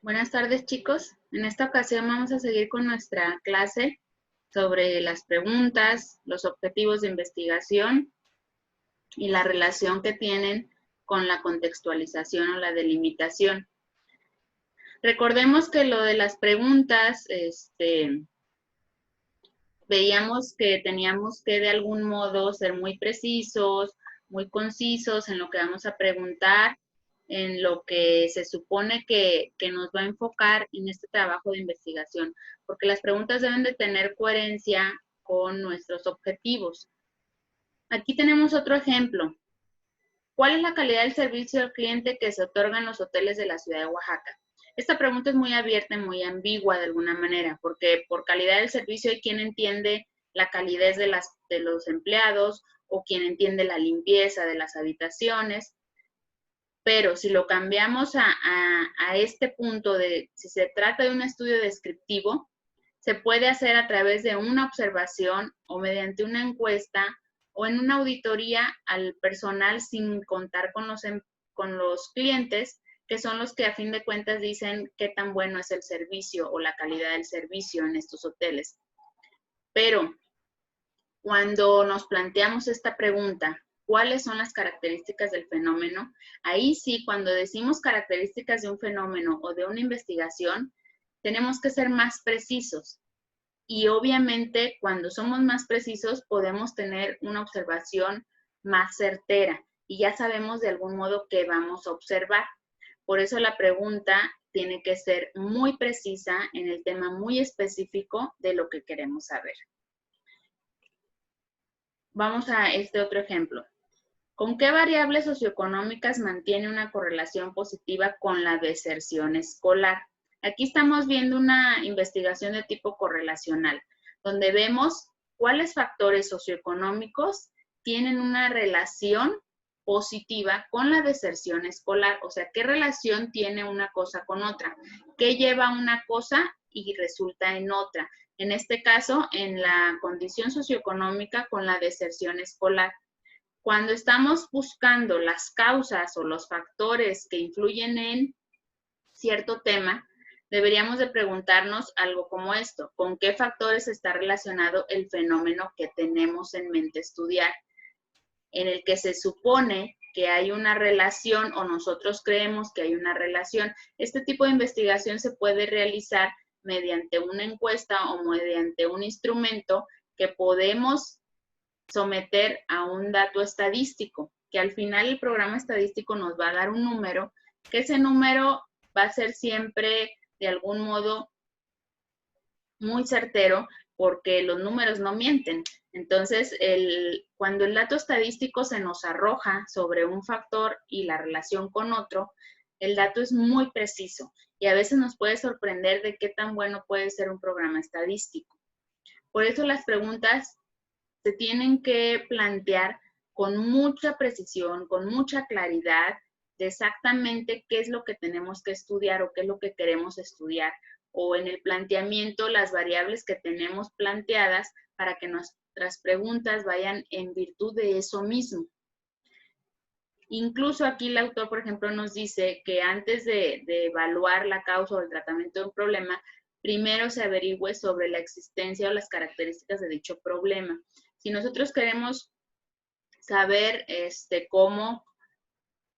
Buenas tardes, chicos. En esta ocasión vamos a seguir con nuestra clase sobre las preguntas, los objetivos de investigación y la relación que tienen con la contextualización o la delimitación. Recordemos que lo de las preguntas, veíamos que teníamos que de algún modo ser muy precisos, muy concisos en lo que vamos a preguntar, en lo que se supone que nos va a enfocar en este trabajo de investigación, porque las preguntas deben de tener coherencia con nuestros objetivos. Aquí tenemos otro ejemplo. ¿Cuál es la calidad del servicio al cliente que se otorga en los hoteles de la ciudad de Oaxaca? Esta pregunta es muy abierta y muy ambigua de alguna manera, porque por calidad del servicio hay quien entiende la calidez de los empleados o quien entiende la limpieza de las habitaciones. Pero si lo cambiamos a este punto de si se trata de un estudio descriptivo, se puede hacer a través de una observación o mediante una encuesta o en una auditoría al personal sin contar con los clientes, que son los que a fin de cuentas dicen qué tan bueno es el servicio o la calidad del servicio en estos hoteles. Pero cuando nos planteamos esta pregunta, ¿cuáles son las características del fenómeno? Ahí sí, cuando decimos características de un fenómeno o de una investigación, tenemos que ser más precisos. Y obviamente, cuando somos más precisos, podemos tener una observación más certera y ya sabemos de algún modo qué vamos a observar. Por eso la pregunta tiene que ser muy precisa en el tema muy específico de lo que queremos saber. Vamos a este otro ejemplo. ¿Con qué variables socioeconómicas mantiene una correlación positiva con la deserción escolar? Aquí estamos viendo una investigación de tipo correlacional, donde vemos cuáles factores socioeconómicos tienen una relación positiva con la deserción escolar. O sea, ¿qué relación tiene una cosa con otra? ¿Qué lleva una cosa y resulta en otra? En este caso, en la condición socioeconómica con la deserción escolar. Cuando estamos buscando las causas o los factores que influyen en cierto tema, deberíamos de preguntarnos algo como esto: ¿con qué factores está relacionado el fenómeno que tenemos en mente estudiar? En el que se supone que hay una relación o nosotros creemos que hay una relación. Este tipo de investigación se puede realizar mediante una encuesta o mediante un instrumento que podemos someter a un dato estadístico, que al final el programa estadístico nos va a dar un número, que ese número va a ser siempre de algún modo muy certero, porque los números no mienten. Entonces, cuando el dato estadístico se nos arroja sobre un factor y la relación con otro, el dato es muy preciso y a veces nos puede sorprender de qué tan bueno puede ser un programa estadístico. Por eso las preguntas se tienen que plantear con mucha precisión, con mucha claridad de exactamente qué es lo que tenemos que estudiar o qué es lo que queremos estudiar, o en el planteamiento las variables que tenemos planteadas para que nuestras preguntas vayan en virtud de eso mismo. Incluso aquí el autor, por ejemplo, nos dice que antes de evaluar la causa o el tratamiento de un problema, primero se averigüe sobre la existencia o las características de dicho problema. Si nosotros queremos saber cómo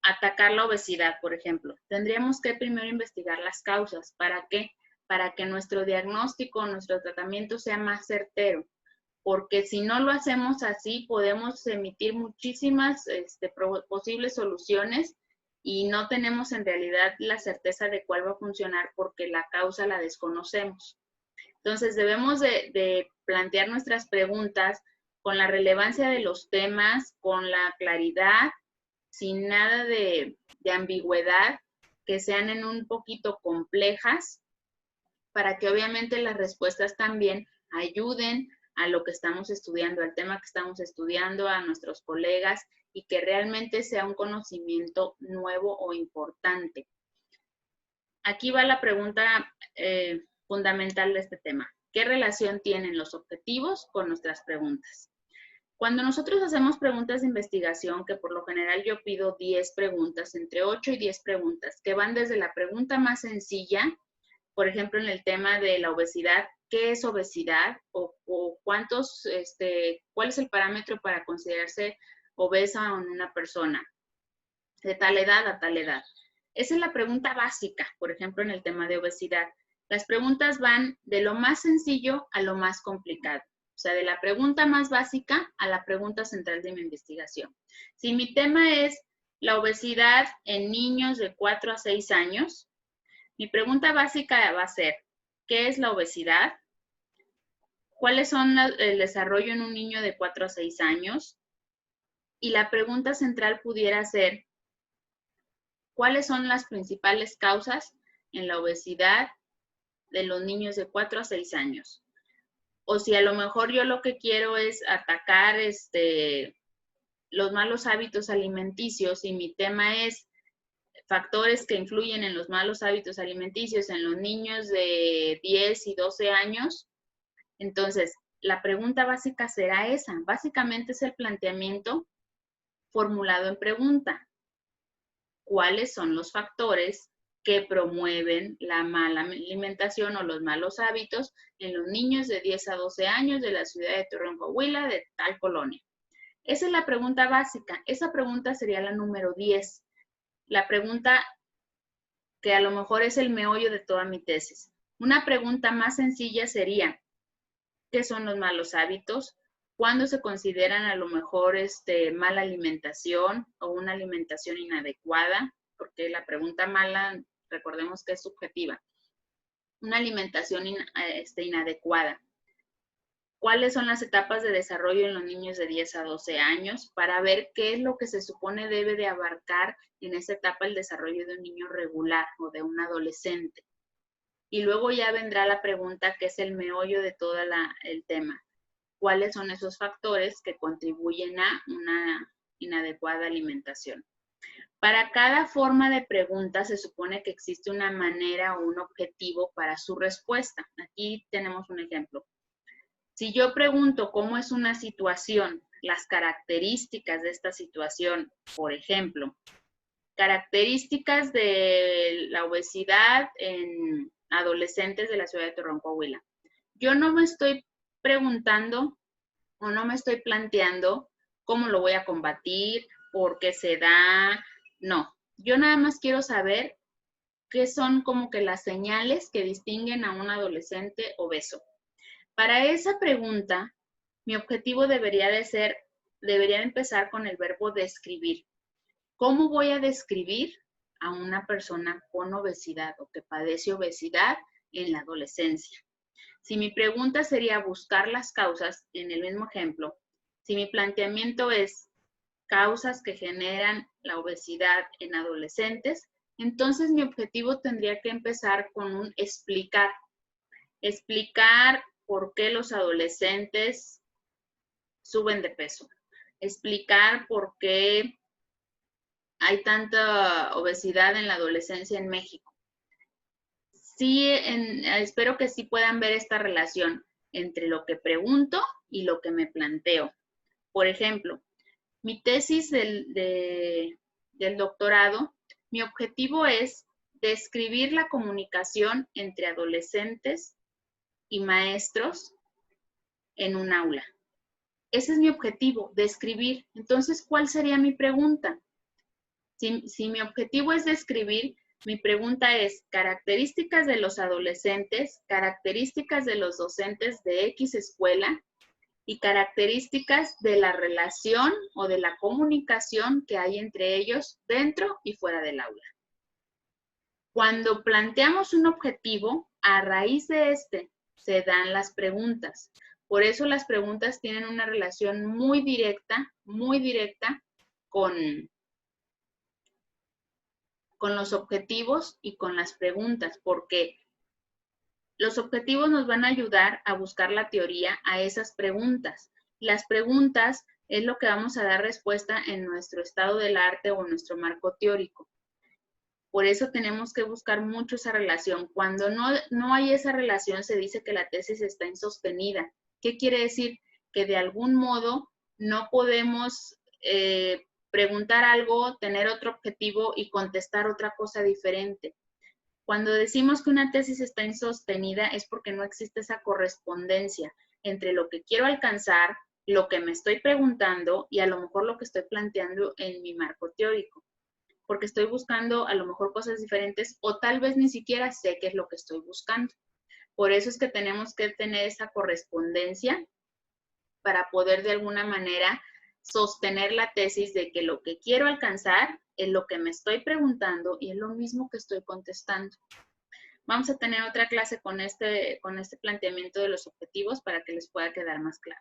atacar la obesidad, por ejemplo, tendríamos que primero investigar las causas. ¿Para qué? Para que nuestro diagnóstico, nuestro tratamiento sea más certero. Porque si no lo hacemos así, podemos emitir muchísimas posibles soluciones y no tenemos en realidad la certeza de cuál va a funcionar porque la causa la desconocemos. Entonces, debemos de plantear nuestras preguntas con la relevancia de los temas, con la claridad, sin nada de ambigüedad, que sean en un poquito complejas, para que obviamente las respuestas también ayuden a lo que estamos estudiando, al tema que estamos estudiando, a nuestros colegas, y que realmente sea un conocimiento nuevo o importante. Aquí va la pregunta fundamental de este tema. ¿Qué relación tienen los objetivos con nuestras preguntas? Cuando nosotros hacemos preguntas de investigación, que por lo general yo pido 10 preguntas, entre 8 y 10 preguntas, que van desde la pregunta más sencilla, por ejemplo, en el tema de la obesidad, ¿qué es obesidad? O cuántos, ¿cuál es el parámetro para considerarse obesa en una persona? De tal edad a tal edad. Esa es la pregunta básica, por ejemplo, en el tema de obesidad. Las preguntas van de lo más sencillo a lo más complicado. O sea, de la pregunta más básica a la pregunta central de mi investigación. Si mi tema es la obesidad en niños de 4 a 6 años, mi pregunta básica va a ser, ¿qué es la obesidad? ¿Cuáles son el desarrollo en un niño de 4 a 6 años? Y la pregunta central pudiera ser, ¿cuáles son las principales causas en la obesidad de los niños de 4 a 6 años? O si a lo mejor yo lo que quiero es atacar los malos hábitos alimenticios y mi tema es factores que influyen en los malos hábitos alimenticios en los niños de 10 y 12 años, entonces la pregunta básica será esa. Básicamente es el planteamiento formulado en pregunta. ¿Cuáles son los factores que promueven la mala alimentación o los malos hábitos en los niños de 10 a 12 años de la ciudad de Torreón, Coahuila, de tal colonia? Esa es la pregunta básica. Esa pregunta sería la número 10. La pregunta que a lo mejor es el meollo de toda mi tesis. Una pregunta más sencilla sería, ¿qué son los malos hábitos? ¿Cuándo se consideran a lo mejor mala alimentación o una alimentación inadecuada? Porque la pregunta mala, recordemos que es subjetiva. Una alimentación inadecuada. ¿Cuáles son las etapas de desarrollo en los niños de 10 a 12 años? Para ver qué es lo que se supone debe de abarcar en esa etapa el desarrollo de un niño regular o de un adolescente. Y luego ya vendrá la pregunta que es el meollo de todo el tema. ¿Cuáles son esos factores que contribuyen a una inadecuada alimentación? Para cada forma de pregunta se supone que existe una manera o un objetivo para su respuesta. Aquí tenemos un ejemplo. Si yo pregunto cómo es una situación, las características de esta situación, por ejemplo, características de la obesidad en adolescentes de la ciudad de Torreón, Coahuila. Yo no me estoy preguntando o no me estoy planteando cómo lo voy a combatir, por qué se da, no. Yo nada más quiero saber qué son como que las señales que distinguen a un adolescente obeso. Para esa pregunta, mi objetivo debería empezar con el verbo describir. ¿Cómo voy a describir a una persona con obesidad o que padece obesidad en la adolescencia? Si mi pregunta sería buscar las causas, en el mismo ejemplo, si mi planteamiento es causas que generan la obesidad en adolescentes, entonces mi objetivo tendría que empezar con un explicar. Explicar por qué los adolescentes suben de peso. Explicar por qué hay tanta obesidad en la adolescencia en México. Sí, espero que sí puedan ver esta relación entre lo que pregunto y lo que me planteo. Por ejemplo, mi tesis del doctorado, mi objetivo es describir la comunicación entre adolescentes y maestros en un aula. Ese es mi objetivo, describir. Entonces, ¿cuál sería mi pregunta? Si mi objetivo es describir, mi pregunta es características de los adolescentes, características de los docentes de X escuela y características de la relación o de la comunicación que hay entre ellos dentro y fuera del aula. Cuando planteamos un objetivo, a raíz de se dan las preguntas. Por eso las preguntas tienen una relación muy directa con los objetivos y con las preguntas, porque los objetivos nos van a ayudar a buscar la teoría a esas preguntas. Las preguntas es lo que vamos a dar respuesta en nuestro estado del arte o en nuestro marco teórico. Por eso tenemos que buscar mucho esa relación. Cuando no hay esa relación, se dice que la tesis está insostenida. ¿Qué quiere decir? Que de algún modo No podemos preguntar algo, tener otro objetivo y contestar otra cosa diferente. Cuando decimos que una tesis está insostenida es porque no existe esa correspondencia entre lo que quiero alcanzar, lo que me estoy preguntando y a lo mejor lo que estoy planteando en mi marco teórico, porque estoy buscando a lo mejor cosas diferentes o tal vez ni siquiera sé qué es lo que estoy buscando. Por eso es que tenemos que tener esa correspondencia para poder de alguna manera sostener la tesis de que lo que quiero alcanzar es lo que me estoy preguntando y es lo mismo que estoy contestando. Vamos a tener otra clase con este planteamiento de los objetivos para que les pueda quedar más claro.